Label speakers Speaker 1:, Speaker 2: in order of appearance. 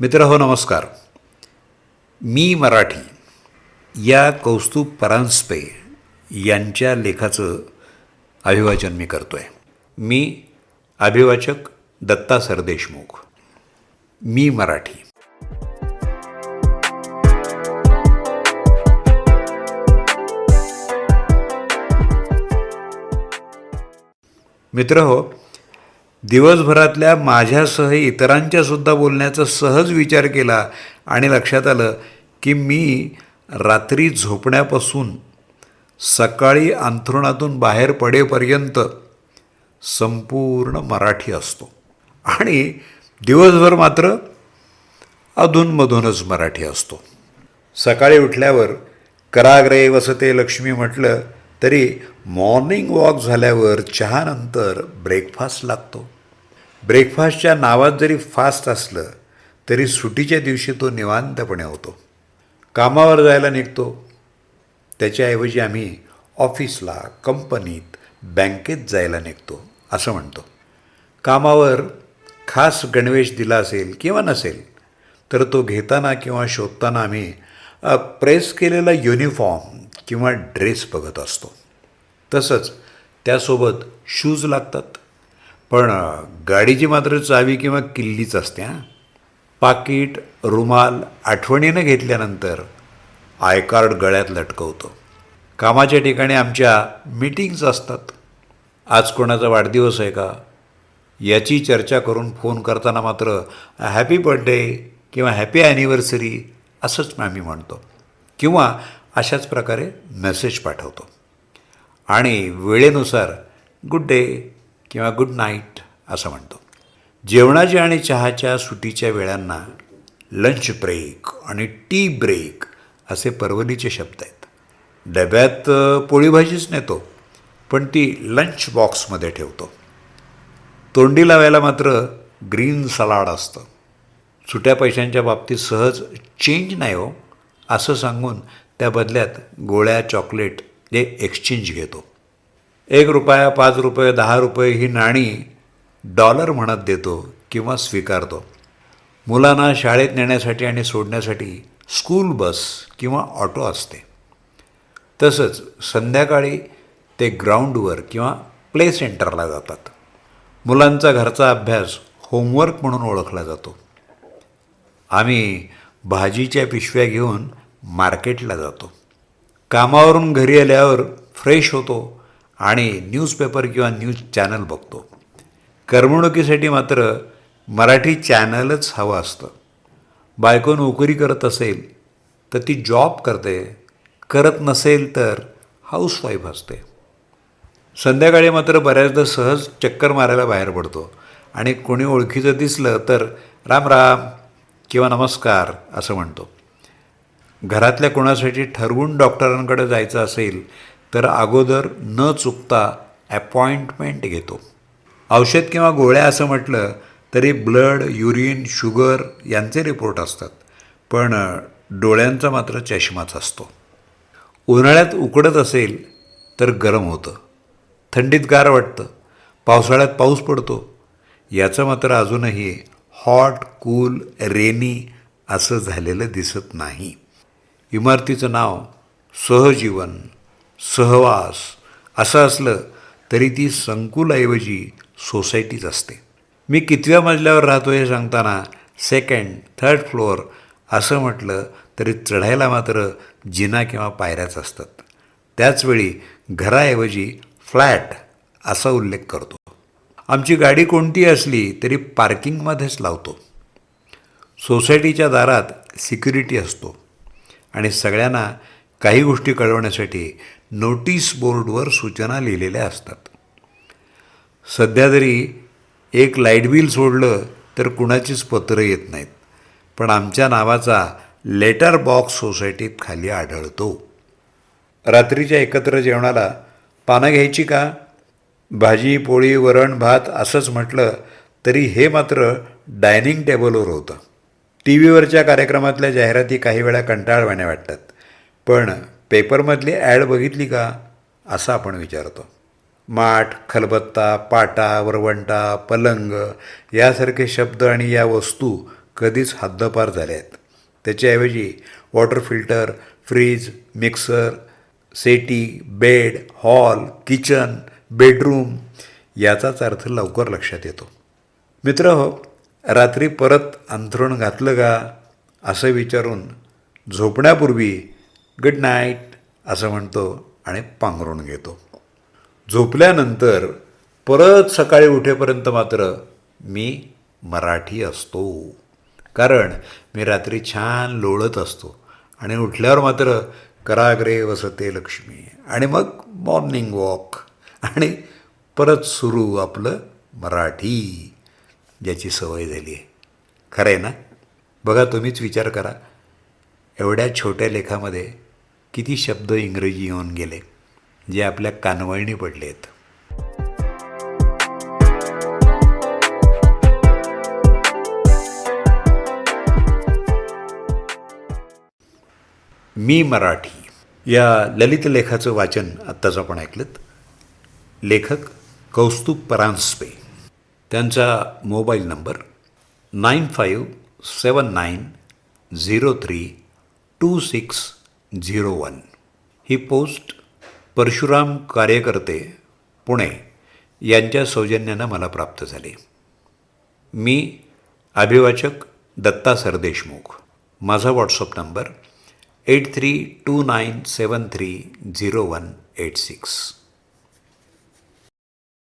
Speaker 1: मित्रहो नमस्कार. मी मराठी या कौस्तुभ परांजपे यांच्या लेखाचं अभिवाचन मी करतो आहे. मी अभिवाचक दत्ता सरदेशमुख. मी मराठी. मित्रहो, दिवसभरातल्या माझ्यासह इतरांच्यासुद्धा बोलण्याचा सहज विचार केला आणि लक्षात आलं की मी रात्री झोपण्यापासून सकाळी अंथरुणातून बाहेर पडेपर्यंत संपूर्ण मराठी असतो आणि दिवसभर मात्र अधूनमधूनच मराठी असतो. सकाळी उठल्यावर कराग्रे वसते लक्ष्मी म्हटलं तरी मॉर्निंग वॉक झाल्यावर चहानंतर ब्रेकफास्ट लागतो. ब्रेकफास्टच्या नावात जरी फास्ट असलं तरी सुट्टीच्या दिवशी तो निवांतपणे होतो. कामावर जायला निघतो त्याच्याऐवजी आम्ही ऑफिसला, कंपनीत, बँकेत जायला निघतो असं म्हणतो. कामावर खास गणवेश दिला असेल किंवा नसेल तर तो घेताना किंवा शोधताना आम्ही प्रेस केलेला युनिफॉर्म किंवा ड्रेस बघत असतो. तसंच त्यासोबत शूज लागतात, पण गाडीची मात्र चावी किंवा किल्लीच असते. पाकीट, रुमाल आठवणीनं घेतल्यानंतर आय कार्ड गळ्यात लटकवतो. कामाच्या ठिकाणी आमच्या मीटिंग्स असतात. आज कोणाचा वाढदिवस आहे का याची चर्चा करून फोन करताना मात्र हॅपी बर्थडे किंवा हॅपी ॲनिव्हर्सरी असंच आम्ही म्हणतो किंवा अशाच प्रकारे मेसेज पाठवतो आणि वेळेनुसार गुड डे किंवा गुड नाईट असं म्हणतो. जेवणाच्या आणि चहाच्या सुटीच्या वेळांना लंच ब्रेक आणि टी ब्रेक असे परवलीचे शब्द आहेत. डब्यात पोळी भाजीच नेतो, पण ती लंच बॉक्समध्ये ठेवतो. तोंडी लावायला मात्र ग्रीन सलाड असतं. सुट्या पैशांच्या बाबतीत सहज चेंज नाही हो असं सांगून त्या बदल्यात गोळ्या, चॉकलेट हे एक्सचेंज घेतो. 1 रुपया, 5 रुपये, 10 रुपये ही नाणी डॉलर म्हणत देतो किंवा स्वीकारतो. मुलांना शाळेत नेण्यासाठी आणि सोडण्यासाठी स्कूल बस किंवा ऑटो असते. तसंच संध्याकाळी ते ग्राउंडवर किंवा प्ले सेंटरला जातात. मुलांचा घरचा अभ्यास होमवर्क म्हणून ओळखला जातो. आम्ही भाजीच्या पिशव्या घेऊन मार्केटला जातो. कामावरून घरी आल्यावर फ्रेश होतो आणि न्यूजपेपर किंवा न्यूज चॅनल बघतो. करमणुकीसाठी मात्र मराठी चॅनलच हवं असतं. बायको नोकरी करत असेल तर ती जॉब करते, करत नसेल तर हाऊसवाईफ असते. संध्याकाळी मात्र बऱ्याचदा सहज चक्कर मारायला बाहेर पडतो आणि कोणी ओळखीचं दिसलं तर राम राम किंवा नमस्कार असं म्हणतो. घरातल्या कोणासाठी ठरवून डॉक्टरांकडे जायचं असेल तर अगोदर न चुकता अपॉइंटमेंट घेतो. औषध किंवा गोळ्या असं म्हटलं तरी ब्लड, युरिन, शुगर यांचे रिपोर्ट असतात, पण डोळ्यांचा मात्र चष्माच असतो. उन्हाळ्यात उकडत असेल तर गरम होतं, थंडीत गार वाटतं, पावसाळ्यात पाऊस पडतो. याचं मात्र अजूनही हॉट, कूल, रेनी असं झालेलं दिसत नाही. इमारतीचं नाव सहजीवन, सहवास असं असलं तरी ती संकुलाऐवजी सोसायटीच असते. मी कितव्या मजल्यावर राहतो हे सांगताना 2nd, 3rd फ्लोअर असं म्हटलं तरी चढायला मात्र जिना किंवा पायऱ्याच असतात. त्याचवेळी घराऐवजी फ्लॅट असा उल्लेख करतो. आमची गाडी कोणती असली तरी पार्किंगमध्येच लावतो. सोसायटीच्या दारात सिक्युरिटी असतो आणि सगळ्यांना काही गोष्टी कळवण्यासाठी नोटीस बोर्डवर सूचना लिहिलेल्या असतात. सध्या तरी एक लाईट बिल सोडलं तर कुणाचीच पत्रं येत नाहीत, पण आमच्या नावाचा लेटर बॉक्स सोसायटीत खाली आढळतो. रात्रीच्या एकत्र जेवणाला पानं घ्यायची का? भाजी, पोळी, वरण, भात असंच म्हटलं तरी हे मात्र डायनिंग टेबलवर होतं. टी व्हीवरच्या कार्यक्रमातल्या जाहिराती काही वेळा कंटाळवाण्या वाटतात, पण पेपरमधली ॲड बघितली का असं आपण विचारतो. माठ, खलबत्ता, पाटा, वरवंटा, पलंग यासारखे शब्द आणि या वस्तू कधीच हद्दपार झाल्या आहेत. त्याच्याऐवजी water filter, fridge, mixer, settee, bed, hall, kitchen, bedroom याचाच अर्थ लवकर लक्षात येतो. मित्रहो, रात्री परत अंथरूण घातलं का असं विचारून झोपण्यापूर्वी गुड नाईट असं म्हणतो आणि पांघरूण घेतो. झोपल्यानंतर परत सकाळी उठेपर्यंत मात्र मी मराठी असतो. कारण मी रात्री छान लोळत असतो आणि उठल्यावर मात्र कराग्रे वसते लक्ष्मी आणि मग मॉर्निंग वॉक आणि परत सुरू आपलं मराठी, ज्याची सवय झाली आहे. खरं आहे ना? बघा, तुम्हीच विचार करा, एवढ्या छोट्या लेखामध्ये किती शब्द इंग्रजी येऊन गेले जे आपल्या कानवळणी पडले आहेत. मी मराठी या ललित लेखाचं वाचन आत्ताच आपण ऐकलं. लेखक कौस्तुभ परांजपे. त्यांचा मोबाईल नंबर 9579032601. ही पोस्ट परशुराम कार्यकर्ते, पुणे यांच्या सौजन्यानं मला प्राप्त झाली. मी अभिवाचक दत्ता सरदेशमुख. माझा व्हॉट्सअप नंबर 8329730186.